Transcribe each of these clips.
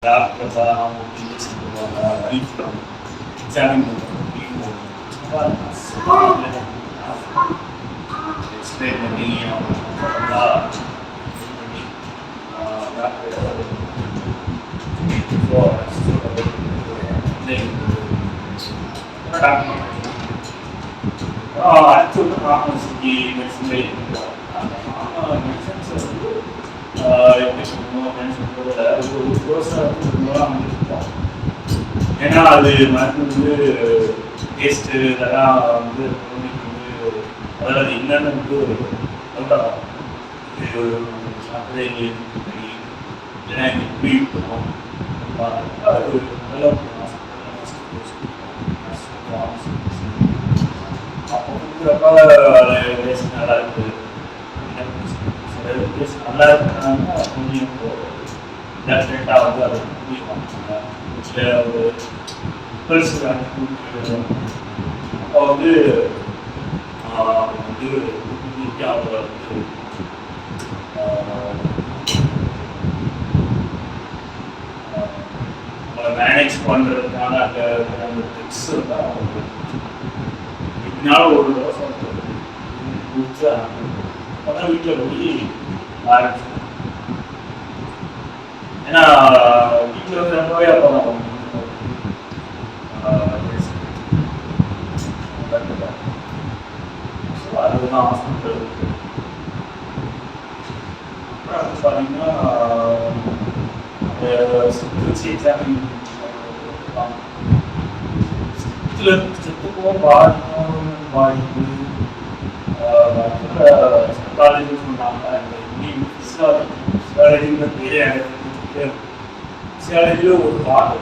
டாக்டர்ஸா அவங்க இன்ஜெக்ஷன் போடுவாங்க, அடிப்போம், எக்ஸாமின் பண்ணுவோம், எக்ஸ்பிளைன் பண்ணி அவங்க நல்லா பண்ணி அடுத்து ஃபார்மசிக்கு மெடிசன் மெடிசன்ஸ் வந்து எப்படி சொல்லணும் அப்படின்னு சொல்றத ஒரு கோர்ஸாக இருக்கும். ஏன்னா அது மருந்து வந்து டேஸ்ட்டு இதெல்லாம் வந்து குழந்தைக்கு வந்து அதாவது என்னென்னு வந்து சொல்கிறாங்க. இது சாப்பிட்றே இல்லைன்னா எப்படி இருக்கணும் அது நல்லா அப்போ கொடுக்குறப்ப டேஸ்ட் நல்லா இருக்குது. நல்லா இருக்கிறாங்க கொஞ்சம் டெஃபினட்டாக வந்து அதை புரியுவாங்க. இல்லை ஒரு பெருசு அப்போ வந்து வந்து அவங்க வந்து அவங்களை மேனேஜ் பண்ணுறதுக்கான அந்த ட்ரிக்ஸ் இருந்தால் அவங்க இதனால ஒரு தோசை குடிச்சா அப்போதான் வீட்டில் போய் ஆரம்பிச்சு. ஏன்னா வீட்டில் வந்து ரொம்பவே அப்போ அதுதான் ஹாஸ்பிட்டல் இருக்கு. அப்புறம் அது பார்த்தீங்கன்னா வச்சு எக்ஸாமின் செத்துக்கும் பாதிப்பு சைக்காலஜி சொன்னாங்க. ஃபிசியாலஜிங்கிற பேரே ஃபிசியாலஜியில் ஒரு பார்ட்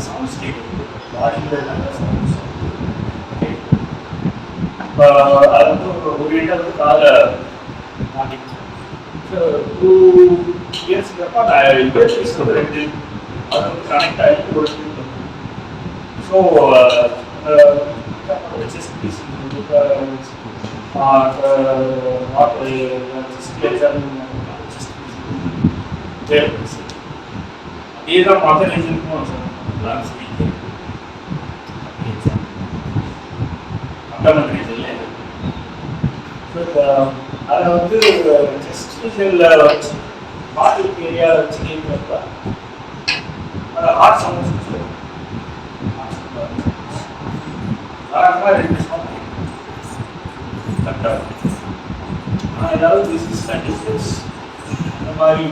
சவுண்ட்ஸ் கேட்குது பாடியில் நல்ல சவுண்ட்ஸ். அது வந்து ஒரு இடத்துல காலை மாட்டிக்கிட்டு 2 இயர்ஸ்க்கு நான் இன்வெஸ்ட் ரெண்டு அது வந்து கனெக்ட் ஆகிட்டு ஒரு ஸோ இதேதான் மற்ற ரீசனுக்கும் அப்டமன் ரீசன்ல அதை வந்து செஸ்ட் ரீசனில் வச்சு பாட்டில் ஏரியாவில் வச்சு கேட்குறப்ப அதை ஹார்ட் சவுண்ட்ஸ் ரெண்டு சவுண்ட் கரெக்டாக ஆனால் ஏதாவது டிசீஸ் கண்டிஷன்ஸ் இந்த மாதிரி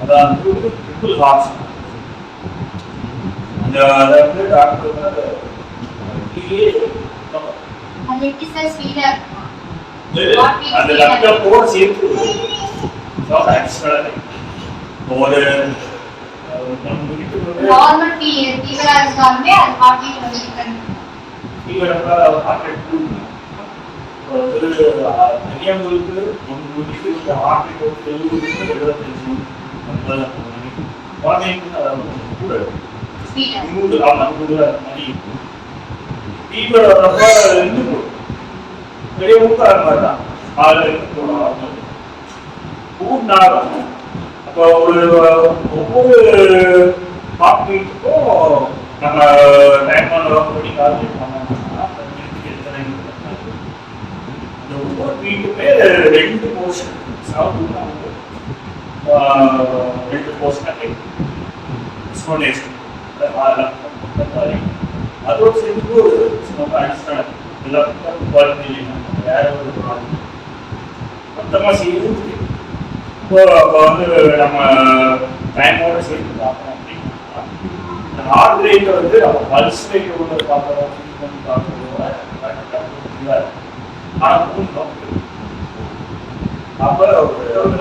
அதான் வந்து ட்ரிபிள் ஹார்ட் அந்த அதை வந்து டாக்டர் வந்து அதை அந்த லேப்டாப்போட சேர்த்து ஒரு நார்மல் ஃபீவரா இருந்தாலுமே அது ஹார்ட் பீட் வந்து ஃபீவரா ஹார்ட் ரேட் ஒரு பெரியவங்களுக்கு 1 ஹார்ட் ரேட் வந்து 75 குழந்தைங்களுக்கு அதாவது கூட ஸ்பீட் ஆமாம் கூட மாதிரி ஃபீவர் வர்றப்ப இருந்து போடும். பெரியவங்களுக்கு அது மாதிரி தான் காலையில் இருந்து போடும் கூடினாலும். அப்போ ஒவ்வொரு ஹார்ட் பீட்டுக்கும் நம்ம டைம் பண்ணி கால்குலேட் பண்ணோம்னா அந்த ஒவ்வொரு பீட்டுமே 2 போர்ஷன் சவுண்ட் வந்து 2 போர்ஷனாக கேட்கும். எக்ஸ்ப்ளனேஷன் அதோடு சேர்ந்து ஒரு நம்ம அடிஷனல் எல்லாத்துக்கும் குவாலிட்டி வேற ஒரு ப்ராப்ளம் மொத்தமாக சேர்ந்து அப்போ வந்து நம்ம டைமோட சேர்த்து பார்க்கணும் அப்படின்னா ஹார்ட் ரேட்டை வந்து நம்ம பல்ஸ் ரேட்டை உள்ள பார்க்குறோம் பண்ணி பார்க்குறதோட அப்போ ஒரு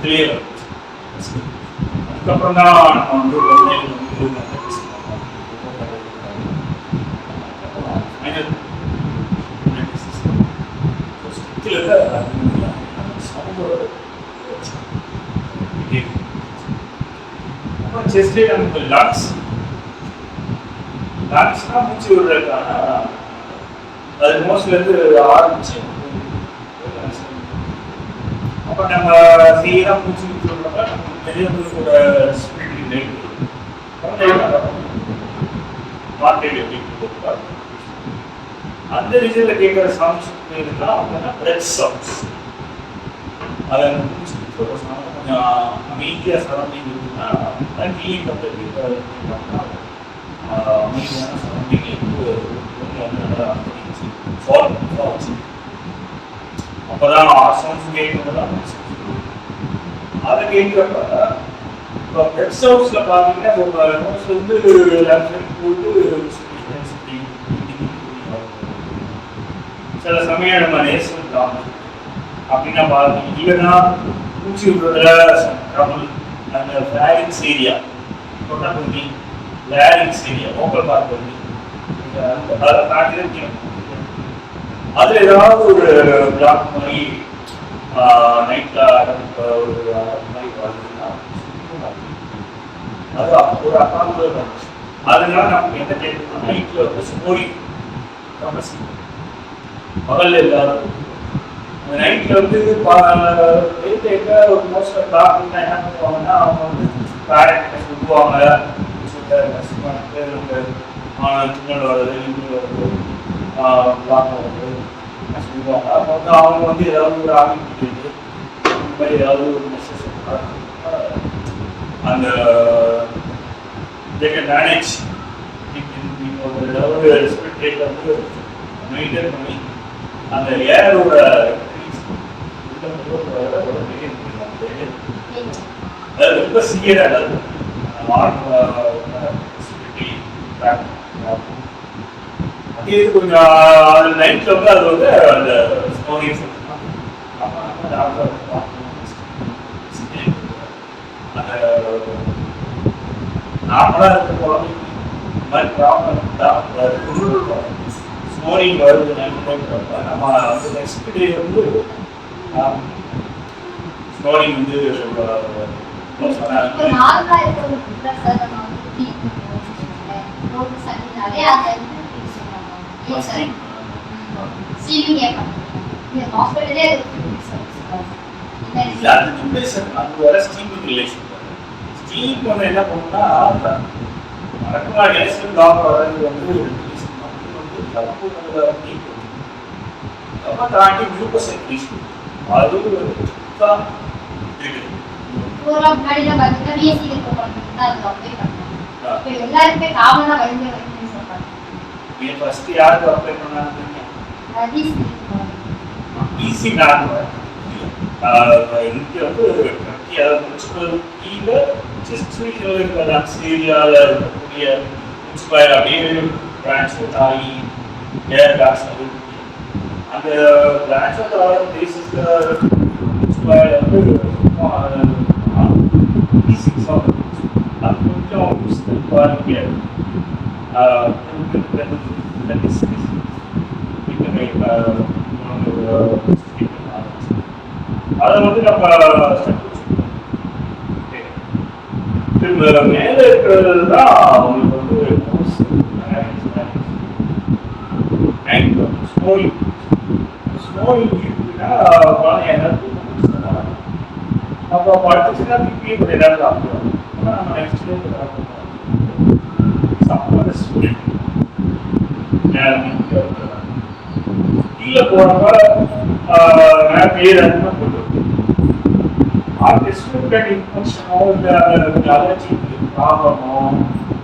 கிளியர். அதுக்கப்புறம் தான் நம்ம வந்து செஸ்ட்லேயே நமக்கு லங்ஸ்னா மூச்சு விடுறதுக்கான அது மோஸ்ட்லேருந்து ஆரம்பிச்சு அப்போ நம்ம சீராக மூச்சு விட்டுறப்ப நமக்கு நிறைய பேரோட ஸ்பீட் மார்க்கெட் எப்படி அந்த ரீஜனில் கேட்குற சவுண்ட்ஸ் இருக்குன்னா அப்படின்னா பிரெட் சவுண்ட்ஸ் அதை கொஞ்சம் அமைதியாக சரௌண்டிங் இருக்குன்னா கிளீன் அமைதியான சரௌண்டிங் அப்போதான் சவுண்ட்ஸ் கேட்குறதுதான் அதை கேட்குறப்ப இப்போ பிரெட் சவுண்ட்ஸில் பார்த்தீங்கன்னா இப்போ நோஸ் வந்து போட்டு சில சமயம் நம்ம நேசம் அப்படின்னா பாருங்க இல்லைன்னா மூச்சு விடுறதுல ட்ரபிள் அந்த லேரிங்ஸ் ஏரியா தொட்டபுள்ளி லேரிங்ஸ் ஏரியா ஓக்கல் பார்க்க அதை காட்டி அதுல ஏதாவது ஒரு பிளாக் மாதிரி நைட்ல ஒரு மாதிரி வருதுன்னா அது ஒரு அக்காவுக்கு அதனால நமக்கு என்ன கேட்கணும் நைட்ல வந்து ஸ்டோரி பகல்ல எல்லாரும் நைட்ல வந்து ஒரு மோஸ்ட் டாக்டர் என்ன பண்ணுவாங்கன்னா அவங்க வந்து பேரண்ட் சொல்லுவாங்க துணல் வருது இன்னும் வருது பிளாக் வருது சொல்லுவாங்க அப்போ வந்து அவங்க வந்து ஏதாவது ஒரு ஆகிட்டு இந்த மாதிரி ஏதாவது ஒரு மெசேஜ் அந்த மேனேஜ் ஏதாவது ரெஸ்பெக்ட் ரேட் வந்து மெயின்டைன் பண்ணி அந்த ஏரோட ரொம்ப சிவியரா இது கொஞ்சம் நைட்ல வந்து அது வந்து அந்த ஸ்டோரிஸ் நார்மலா இருக்க குழந்தை இந்த மாதிரி ப்ராப்ளம் ஸ்னோரிங் வருது நம்ம வந்து நெக்ஸ்ட் டே வந்து ஸ்னோரிங் வந்து ஸ்டீம் வந்து என்ன பண்ணுன்னா மறக்குமாடி டாக்டர் வந்து தாண்டி குளுக்கோஸ் இன்க்ரீஸ் அது எல்லாருமே காமனா வந்து ஃபர்ஸ்ட் யாருக்கு அப்ளை பண்ணாங்க ஈஸி நார்மல் இங்கே வந்து கட்டி அதை முடிச்சுக்கிறது கீழே செஸ்ட் ரீஜனில் இருக்கிற லங்ஸ் ஏரியாவில் இருக்கக்கூடிய முன்சிபாய் அப்படியே பிரான்ச் ஆகி ஏர் காசு அந்த பிரான்ச் ஆகிற பேசிஸில் முன்சிபாய் வந்து ஈஸிக்ஸ் ஆகும் அது கொஞ்சம் பாருங்க அதை வந்து நம்ம திரும்ப மேல இருக்கிறது தான் அவங்களுக்கு வந்து ஸ்னோயிங் இருக்குன்னா நம்ம படுத்துச்சுன்னா திருப்பி கொஞ்சம் நேரம் சாப்பிடுவோம் நம்ம நெக்ஸ்ட் டே கீழே போறப்ப பேர் அதிகமாக போட்டு இன்ஃபெக்ஷனோ இல்லை அலர்ஜி ப்ராப்ளமோ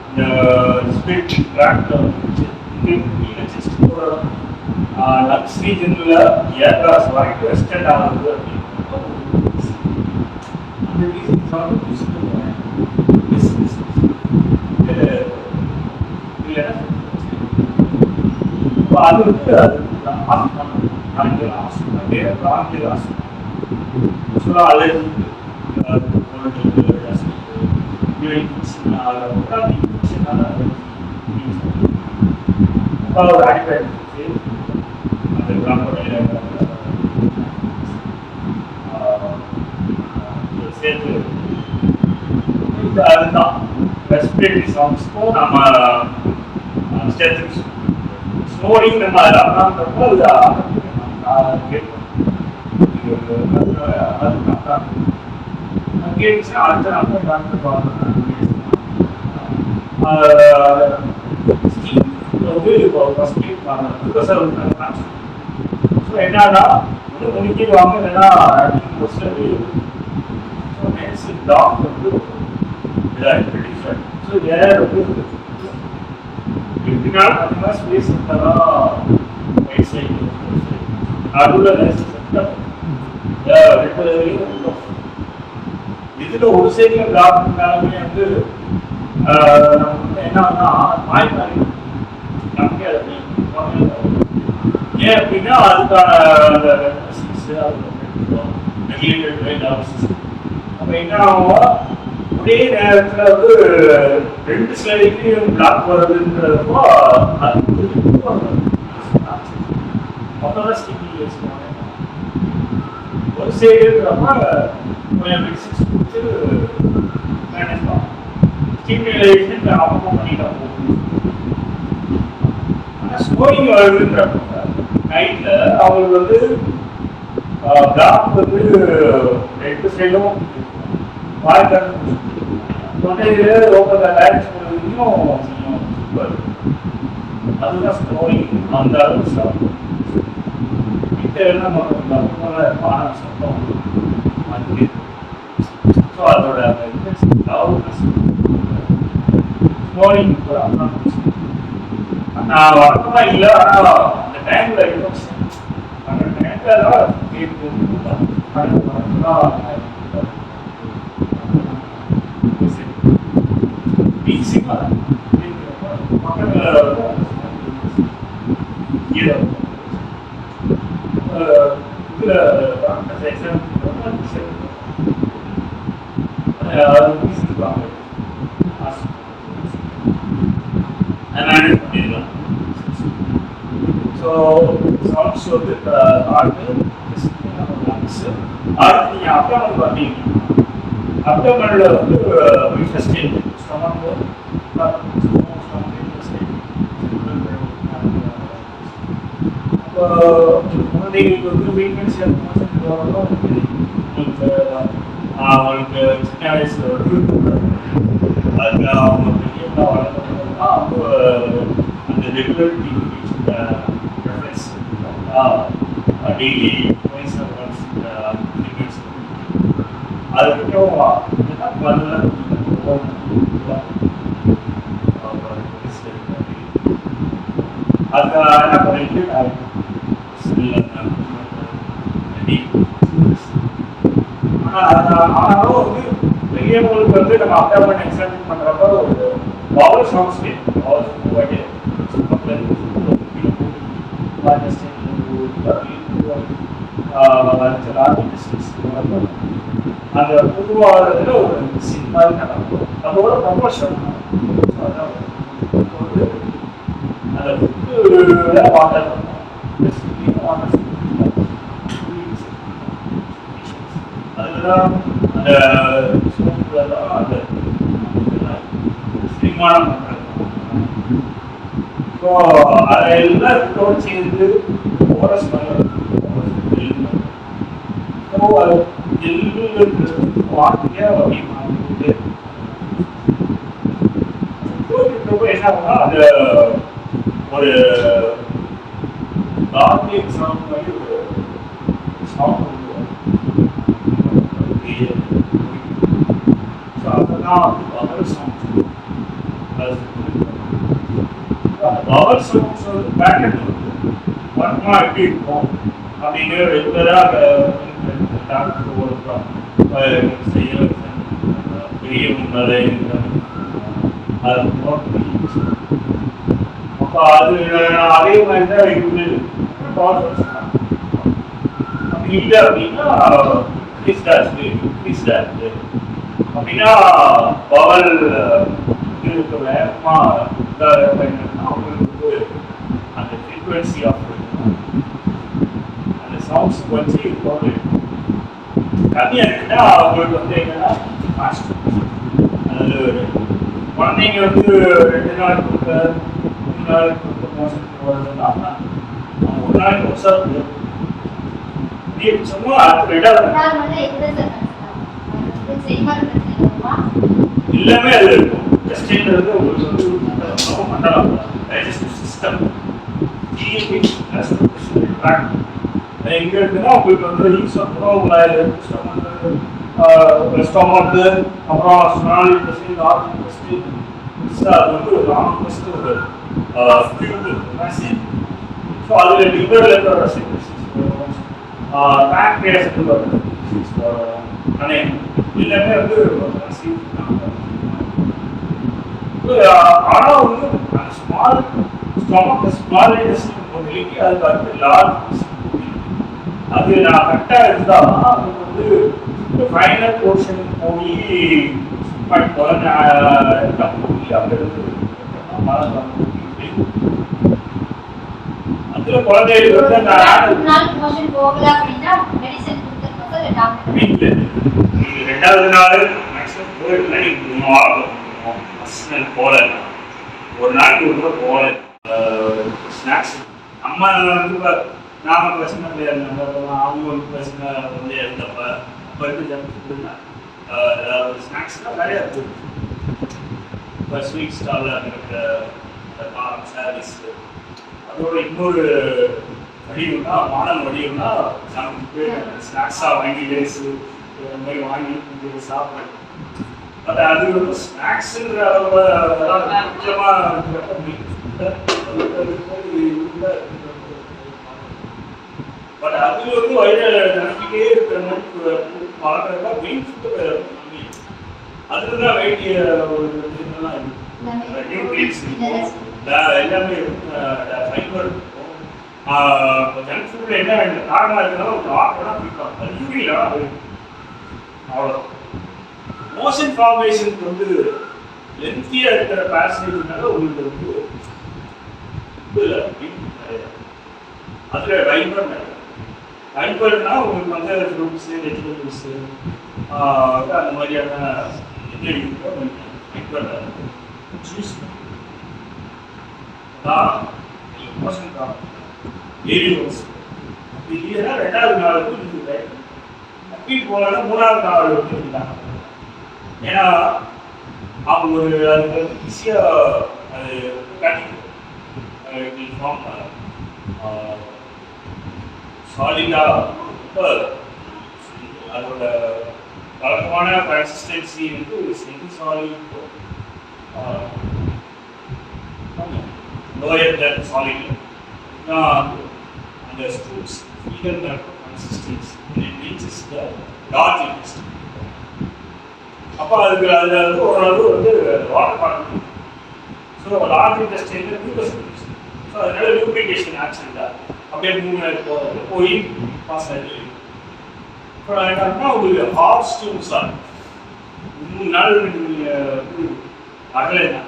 இந்த ஸ்பிரிட் ட்ராக்டர் கீழே செஸ்ட் போகிற லங்ஸ் ரீஜனில் ஏர்காஸ் வரைக்கும் எக்ஸ்டெண்ட் ஆகுது அந்த ரீசன் அது வந்து சேர்த்து அதுதான் ரெஸ்பிரேட்டரி சாங்ஸ்க்கும் நம்ம ஸ்டெத்திக் ஸ்னோரிங் நம்ம அதில் அண்ணான்றப்போ அது கேட்போம். கேட்டுச்சுன்னா அடுத்த நாள் டாக்டர் வந்து இப்போ ஃபர்ஸ்ட் ப்ரெஷர் ஸோ என்னன்னா வந்து முடிக்கிடுவாங்க இல்லைன்னா டாக் வந்து இதாக ஸோ ஏர் வந்து எப்படினாலும் பார்த்தீங்கன்னா ஸ்பேஸ் இருந்தாலும் ரைட் சைடு நடுவில் இதுல ஒரு சைட்ல பிளாக் இருந்தாலுமே வந்து நம்ம வந்து என்ன மாறி மாறி ஏன் அப்படின்னா அதுக்கான அப்ப என்ன ஆகும் ஒரே நேரத்துல வந்து ரெண்டு ஸ்லைட்லயும் பிளாக் வருதுன்றப்போ அது அப்பதான் ஸ்டிக்கிங் ஒரு சைடு இருக்கிறப்ப கொஞ்சம் மிக்சிங்ஸ் கொடுத்து மேனேஜ் பண்ணலாம். ஸ்டிமுலேஷன் அவங்க பண்ணிட்டோம். ஆனால் ஸ்கோரிங் வருதுன்றப்ப நைட்டில் அவங்களுக்கு வந்து பிளாக் வந்து ரெண்டு சைடும் வாய்க்கால் தொண்டையில் ஓப்பன் டைரக்ஷன் பண்ணுறதுக்கும் சூப்பர். அதுதான் ஸ்கோரிங் அந்த அளவுக்கு சாப்பிடும். சத்தம் ஸோ அதோட ஸ்கோரிங் நான் வழக்கமா இல்லை. ஆனால் அந்த டைம்ல அந்த டைம்ல தான் அப்டமன்ல வந்து குழந்தைகளுக்கு வந்து வீக்னஸ் அவங்களுக்கு சின்ன வயசுல அதுக்கு அவங்க பெரியவங்க வளர்ந்தோம்னா அவங்க அந்த ரெகுலரிட்டி டெய்லி அதுக்கப்புறம் அதுக்காக என்ன பண்ணிட்டு ஆனாலும் வந்து பெரியவங்களுக்கு வந்து நம்ம அப்டாமன் எக்ஸாமின் பண்றப்ப ஒரு பவர் சாங்ஸ் அந்த உருவாகிறதுல ஒரு சின்ன நடக்கும். அதோட ப்ரமோஷன் அந்த வாட்டர் அதுதான் அந்த அந்த சினிமானம் பண்றது. ஸோ அதெல்லாம் க்ளோட் செய்து ஓரஸ் வார்த்தையா அப்படி மாறிட்டு என்ன ஆகும்னா அது ஒரு கார்மிக் சவுண்ட் மாதிரி ஒரு சவுண்ட் அதெல்லாம் பவர் சவுண்ட் பவர் சவுண்ட்ஸ் வந்து பேட்டர்ன் வர்மா எப்படி இருக்கும் அப்படின்னு ரெகுலராக செய்ய பெரிய முன்னரை அப்போ அது அதே மாதிரி தான் இருக்குது. அப்படி இல்லை அப்படின்னா அப்படின்னா பவல் இருக்க வேகமா அவங்களுக்கு அந்த ஃப்ரீக்வன்சி ஆஃப் அந்த சவுண்ட்ஸ் வச்சு கம்மியாக இருக்குன்னா அவங்களுக்கு வந்து என்னன்னா அதாவது குழந்தைங்க வந்து 2 நாள் கொடுக்க 3 நாள் கொடுக்க மோசம் போகிறதுனா ஒரு நாளைக்கு மோசம் இருக்கு. நீ சும்மா ரெண்டாவது எல்லாமே அது இருக்கும். டெஸ்டிங்கிறது உங்களுக்கு வந்து ரொம்ப மண்டலம் டைஜஸ்டிவ் சிஸ்டம் ஜிஎம்பி எங்க இருக்குன்னா உங்களுக்கு வந்து யூஸ் ஸ்டொமக்கு அப்புறம் ஸ்மால் இன்டெஸ்டின் லார்ஜ் இன்டெஸ்டின் அது வந்து ஒரு லாங் டெஸ்ட் ஒரு ஸோ அதில் லிவரில் இருக்கிற பேங்க்ரியாஸ் எல்லாமே வந்து ஆனால் வந்து small stomach small intestine mobility அதுக்கு அடுத்து லார்ஜ் அது நான் கரெக்டாக இருந்தால் அதுக்கு வந்து ஃபைனல் போர்ஷன் போய் அதுல குழந்தைகளுக்கு வந்து ரெண்டாவது நாள் மேக்ஸிமம் போயிட்டு போல ஒரு நாளைக்கு ஒரு கூட போல ஸ்நாக்ஸ் அம்மா வந்து நாம பிரச்சனை கிடையாது, அவங்க வந்து பிரச்சனை வந்து இருந்தப்ப அப்போ இருக்க ஜங்க் ஃபுட்டுன்னா ஸ்நாக்ஸ்லாம் நிறையா இருக்குது. இப்போ ஸ்வீட் ஸ்டாலில் இருக்கிற சாரீஸ் அதோட இன்னொரு வடிவம்னா மாடல் வடிவம்னா நமக்கு ஸ்நாக்ஸாக வாங்கி லேஸு இந்த மாதிரி வாங்கி கொஞ்சம் சாப்பிட்றேன். பட் அது வந்து ஸ்நாக்ஸுன்ற அளவில் முக்கியமாக பட் அது வந்து வயிறு நினைக்கிட்டே இருக்கிற மாதிரி பார்க்குறதா மெயின் ஃபுட்டு கம்மி. அதில் தான் வேண்டிய ஒரு இதெல்லாம் இருக்குது, நியூட்ரியன்ஸ் இருக்கும், எல்லாமே ஃபைபர் இருக்கும். ஜங்க் ஃபுட்டில் என்ன காரணமாக இருக்கிறதா ஒரு ஆட்டோட பிடிப்பாங்க யூரியில் அவ்வளோ. மோஷன் ஃபார்மேஷனுக்கு வந்து லென்த்தியாக இருக்கிற பேசேஜ்னால உங்களுக்கு வந்து இல்லை அதில் ஃபைபர் ஃபைபர்னா உங்களுக்கு வந்து ஃப்ரூட்ஸு வெஜிடபிள்ஸு அந்த மாதிரியான என்ன இருக்கோ ஃபைபர் ஜூஸ் மோஷன் ஏரியோஸ் அப்படி இல்லைன்னா ரெண்டாவது நாளுக்கு இருக்குது. அப்படி போனால் மூணாவது நாள் வந்து இருந்தாங்க. ஏன்னா அவங்க அதுக்கு வந்து ஈஸியாக அது கட்டிக்கும் சாலிடாக ரொம்ப அதோட வழக்கமான கன்சிஸ்டன்சி வந்து செமி சாலிட் லோயர் தென் சாலிட் அந்த stools feeder consistency it reaches the large intestine. அப்போ அதுக்கு அதில் வந்து ஓரளவு வந்து வாட்டர் பார்க்கணும். ஸோ லார்ஜ் இன்டெஸ்டைனில் மியூக்கஸ் இருந்துச்சு. ஸோ அதனால லூப்ரிகேஷன் ஆக்சிடென்ட்டாக அப்படியே 3 நாள் போய் பாஸ் ஆகிட்டு இப்போ என்னன்னா உங்களுக்கு ஹாட் ஸ்டூல்ஸ் ஆகும் 3 நாள் அகலைன்னா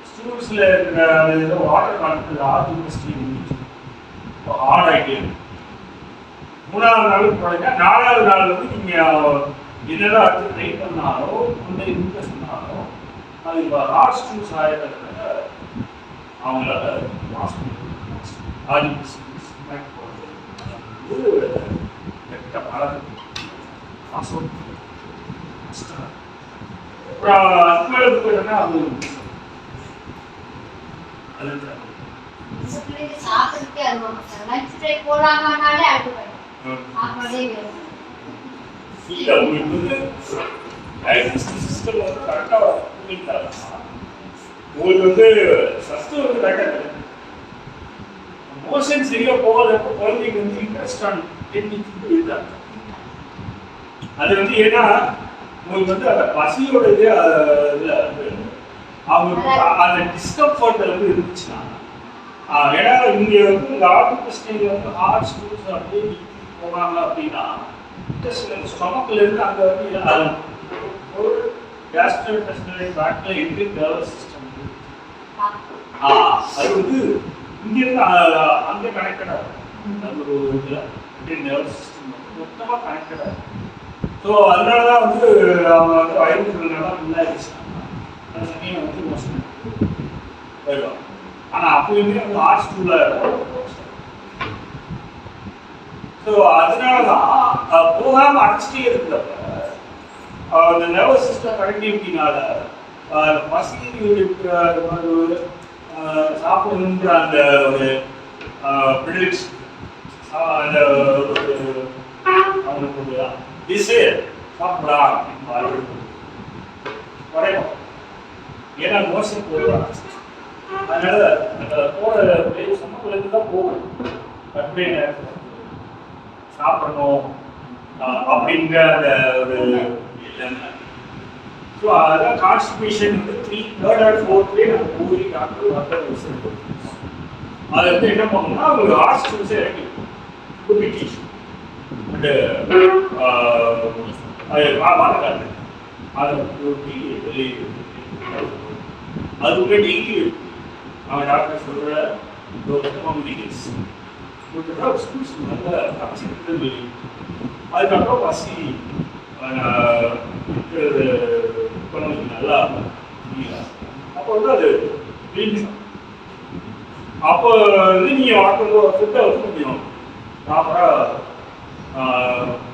ஸ்டூல்ஸில் இருக்கிற ஏதோ வாட்டர் கான்டென்ட் ஆர்ட் இண்டஸ்ட்ரி இப்போ ஹார்ட் ஆகிட்டே இருக்கும். 3ஆவது நாளுக்கு போனீங்கன்னா 4ஆவது நாள் வந்து நீங்கள் என்னதான் அடுத்து ட்ரை பண்ணாலும் அந்த இன்ட்ரெஸ்ட் பண்ணாலும் அது இப்போ ஹாட் ஸ்டூல்ஸ் ஆகிறதுனால அவங்களால ஆர்ட் இண்டஸ்ட்ரி உங்களுக்கு வந்து சத்து வந்து கரெக்டாக மோஷன் சரியா போகாதப்போ குழந்தைங்க வந்து இன்ட்ரெஸ்டான இருக்காங்க. அது வந்து ஏன்னா உங்களுக்கு வந்து அந்த பசியோட இது அவங்களுக்கு அந்த டிஸ்கம்ஃபர்ட் வந்து இருந்துச்சுன்னா ஏன்னா இங்கே வந்து இந்த ஆர்டிஸ்டில் வந்து ஹார்ட் ஸ்டூல்ஸ் அப்படியே போனாங்க அப்படின்னா ஸ்டொமக்கில் இருந்து அங்கே வந்து ஒரு கேஸ்ட்ரோஇன்டெஸ்டைனல் ட்ராக்ட்ல இருக்கு நர்வஸ் சிஸ்டம் அது வந்து இங்கிருந்து அங்கே கனெக்டட் ஆகும். அது ஒரு இதில் நர்வஸ் சிஸ்டம் வந்து மொத்தமாக கனெக்டட் ஆகும். ஸோ அதனால தான் வந்து அவங்க வந்து வயிறுனால முன்னாடிச்சாங்க. அந்த சமயம் வந்து மோஷன் போயிடும். ஆனால் அப்போயுமே வந்து ஆர்ட்ஸ் ஸ்கூலில் ஸோ அதனால தான் போகாமல் அடைச்சிட்டே இருக்கிறப்ப அந்த நர்வஸ் சிஸ்டம் கனெக்டிவிட்டினால பசி சாப்பிடணுன்ற அந்த ஒரு ப்ரிடிக்ஸ் அந்த அவனுக்கு ஒரு டிசைர் சாப்பிடா அப்படின்னு குறையும். ஏன்னா மோசம் போயிடும். அதனால அந்த போகிற சமூகத்துலேருந்து தான் போகும். கற்பனை நேரத்தில் சாப்பிடணும் அப்படிங்கிற அந்த ஒரு ஸோ அதான் கான்ஸ்டிபேஷன் வந்து 3rd or 4th நம்ம போய் டாக்டர் மக்கள் ரிசல்ட் அதை வந்து என்ன பண்ணணும்னா ஒரு ஹாஸ்பிட்டல்ஸே இறக்கி குடிக்கேஷன் அண்டு அது வாழக்காது அதை கூட்டி அது உள்ள டெய்லி அவன் டாக்டர் சொல்கிற மெடிக்கல்ஸ் நல்ல காட்சி அதுக்கப்புறம் பசி நல்லா அப்போ வந்து அது அப்போ வந்து நீங்கள் வளர்க்குற ஃபுட்டை வந்து கொஞ்சம் ப்ராப்பராக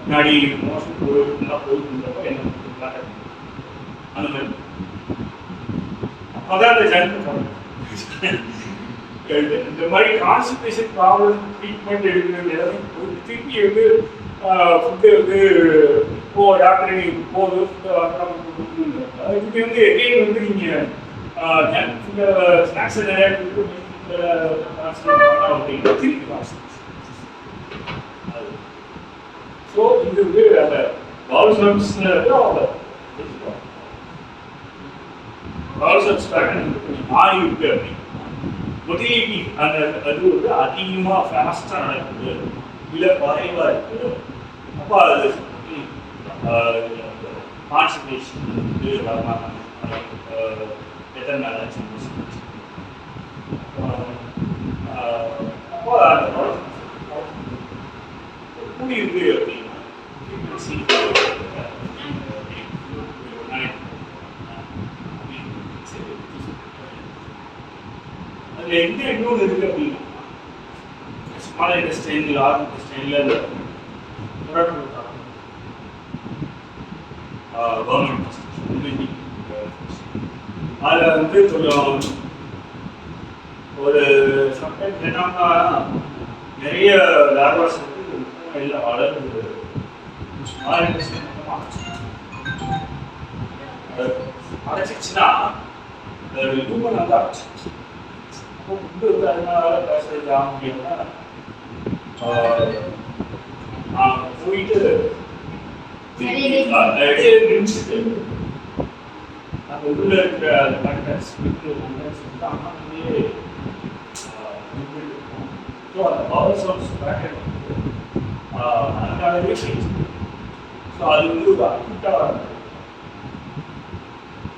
முன்னாடி மோசம் போயிருந்தா போயிருந்தப்போ என்ன அந்த மாதிரி அப்போதான் அந்த ஜங்க் இந்த மாதிரி கான்ஸ்டிபேஷன் ப்ராப்ளம் ட்ரீட்மெண்ட் எடுக்கிறது எல்லாத்தையும் திருப்பி வந்து ஃபுட்டு வந்து இப்போ டாக்டர் போகுது இதுக்கு வந்து எகைன் வந்து நீங்கள் ஸ்நாக்ஸ் நிறையா திருப்பி ஸோ இது வந்து அந்த பவுல் சர்வீஸில் பவுல் சர்வீஸ் பேட்டர்ன் கொஞ்சம் மாறி இருக்கு அப்படின்னு மொட்டிலிட்டி அந்த அது வந்து அதிகமாக ஃபாஸ்ட்டாக நடக்குது இல்லை குறைவாக இருக்குது. அப்போ அது கான்சன்ட்ரேஷன் வந்து எத்தனை நாள் ஆச்சு அப்போ அந்த கூடி இருக்கு அப்படின்னா அதில் எந்த இன்னொன்று இருக்குது அப்படின்னா ஸ்மால் இன்டெஸ்டைன் லார்ஜ் இன்டெஸ்டைனில் இந்த கவர்மெண்ட் அதில் வந்து கொஞ்சம் ஒரு சம்டைம்ஸ் என்னன்னா நிறைய லார்வாஸ் வந்து எல்லாம் வளர்ந்து ஸ்மால் இன்டெஸ்டைன் அடைச்சிச்சுன்னா ஹியூமன் வந்து அடைச்சிச்சு. ஃபுட்டு வந்து அதனால பேசுறது ஆக முடியும்னா போயிட்டு அந்த உள்ள இருக்கிற கண்டன்ஸ் அங்கே ஸோ அந்த பவர் சோர்ஸ் பேக்கெட் அதனாலவே சேஞ்ச். ஸோ அது வந்து ஒரு அக்யூட்டாக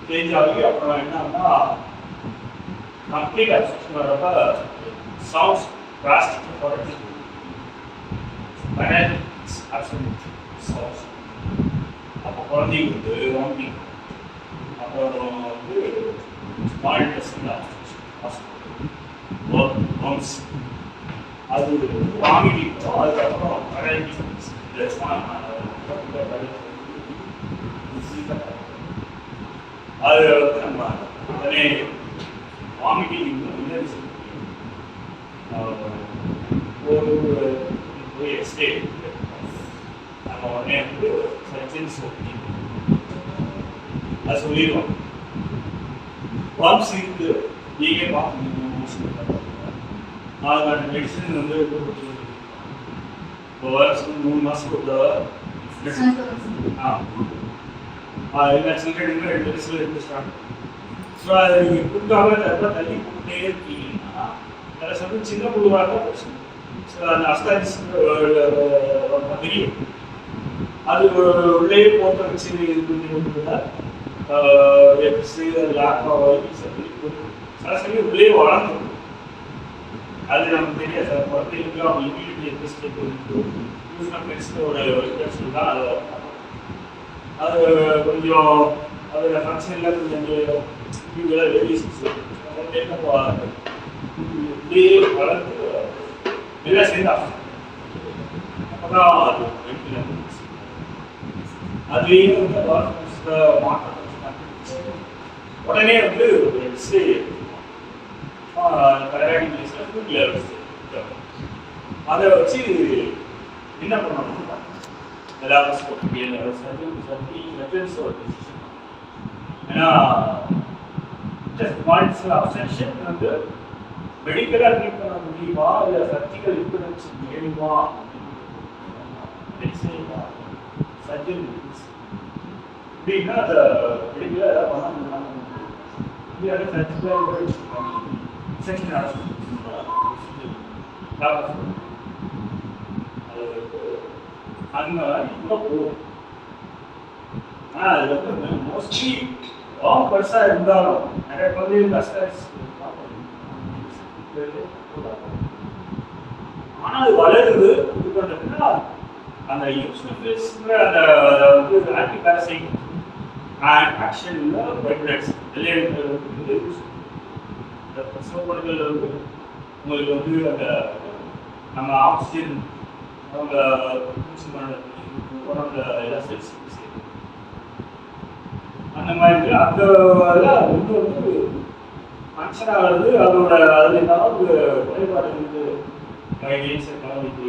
சேஞ்ச் ஆகி அப்புறம் என்னன்னா complete absorption வரப்ப sounds drastically corrected. But it's absolute sounds. அப்போ குழந்தைங்க வந்து வாமிட்டிங் அப்புறம் வந்து ஸ்மால் இன்டெஸ்டைன் லங்ஸ் அது வாமிட்டிங் அதுக்கப்புறம் பேரலைட்டிஸ் அது வந்து நம்ம உடனே வாமிட்டிங் என்ன ஒரு எக்ஸ்ரே நம்ம உடனே வந்து சர்ஜன்ஸ் அது சொல்லிடுவோம். வாம்ஸ் இருக்கு நீங்கள் பார்க்கணும். அதுக்கான மெடிசன் வந்து இப்போ வருஷம் 3 மாதத்துக்கு இல்லை சில்ட்ரன் 2 வயசுல இருந்து ஸ்டார்ட். ஸோ அதை நீங்கள் கொடுக்காம தள்ளி கொடுத்தே இருக்கீங்கன்னா சில சமயம் சின்ன புழுவாக தான் பிரச்சனை. ஸோ அந்த அஸ்தாரிஸ் தெரியும். அது உள்ளே போட்ட வச்சு இது பண்ணி விட்டுருந்தா எக்ஸு லாக்காக சில சமயம் உள்ளே வளர்ந்துடும். அது நமக்கு தெரியாது. குழந்தைங்களுக்கு அவங்க இம்யூனிட்டி எக்ஸ்ட் ஒரு பிரச்சனை தான் அது அது கொஞ்சம் அதில் ஃபங்க்ஷன் இல்லை கொஞ்சம் இவங்கள லேடிஸ் இப்படியே வளர்ந்து எல்லாம் சேர்ந்தாங்க. அப்பதான் அது அதுலேயே வந்து மாற்றம் உடனே வந்து ஒரு எக்ஸ்ரே அதை வச்சு என்ன பண்ணணும் ஏன்னா அப்செக்ஷன் வந்து மெடிக்கலாக ட்ரீட் பண்ண முடியுமா இல்லை சர்ஜிக்கல் இம்ப்ளிமெண்ட்ஸ் வேணுமா சர்ஜரி அப்படின்னா அதை மெடிக்கலாக ஏதாவது பண்ண முடியும் சர்ஜிக்கல் செக்ஷன் அந்த இப்போ போகும். ஆனால் அது வந்து மோஸ்ட்லி லாங் பெருசாக இருந்தாலும் நிறைய குழந்தைகள் கஷ்டம். ஆனால் அது வளருது இது பண்ணுறதுன்னா அந்த யூஸ்ஃபுல்னஸ்ங்கிற அந்த வந்து ஆன்டி பேரசைட் ஆக்ஷனில் பெட்ரெட்ஸ் வெள்ளையடிக்கிறது வந்து இந்த பிரசவ பொருட்கள் வந்து உங்களுக்கு வந்து அந்த நம்ம ஆக்சிஜன் அவங்க உடம்புல எல்லா செல்ஸ் அந்த மாதிரி அந்த இதெல்லாம் வந்து வந்து ஃபங்க்ஷன் ஆகிறது அதோட அதில் ஏதாவது குறைபாடு வந்து கைடன்ஸ் கலவைக்கு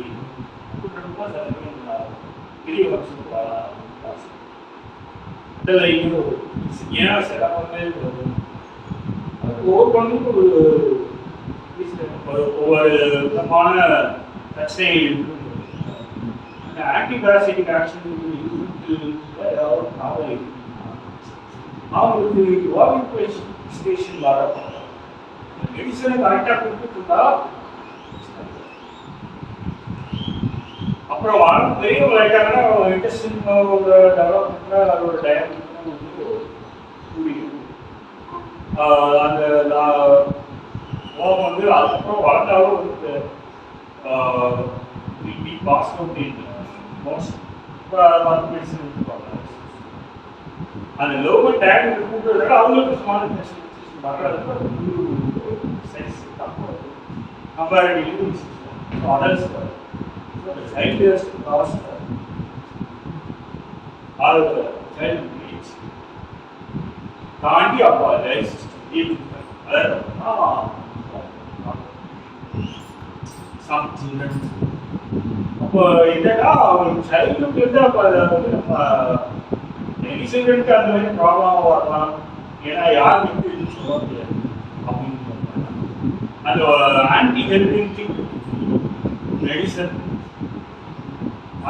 பெரிய ஏன் சில ஒவ்வொன்றுக்கும் ஒவ்வொரு விதமான பிரச்சனைகள் ஆன்டி பேரசைட்டிக் ஆக்ஷன் அவங்களுக்கு வாக்கிங் ஸ்டேஷன் வர மெடிசனை கரெக்டாக கொடுத்துட்டு இருந்தா அப்புறம் வாழ்க்கை பெரியவங்க ஆகிட்டாங்கன்னா இன்டெஸ்டினோட டெவலப்மெண்ட்டில் அதோட டயமெண்ட் வந்து கூடியும் அந்த வந்து அதுக்கப்புறம் வளர்ந்தாலும் வந்து பாஸ் அவுட் மெடிசன் எடுத்துப்பாங்க. அந்த லோவர் டேக் கூட்டுறதுனால அவங்களுக்கு small size comparatively adults scientists cost all the child needs தாண்டி அப்போ லைஃப் சம் சில்ட்ரன் அப்போ என்னன்னா அவங்க சைல்டுக்கு இருந்து அப்போ அதை வந்து நம்ம எக்ஸிடென்ட் அந்த மாதிரி ப்ராப்ளமாக வரலாம். ஏன்னா யார் வந்து இது சொல்ல முடியாது அப்படின்னு அந்த ஆன்டி ஹெல்பிங் மெடிசன்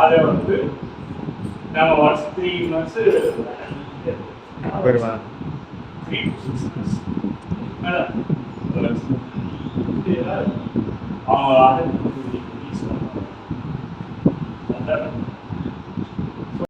அதை வந்து நம்ம ஒன்ஸ் 3 months 3 to 6 months அவங்க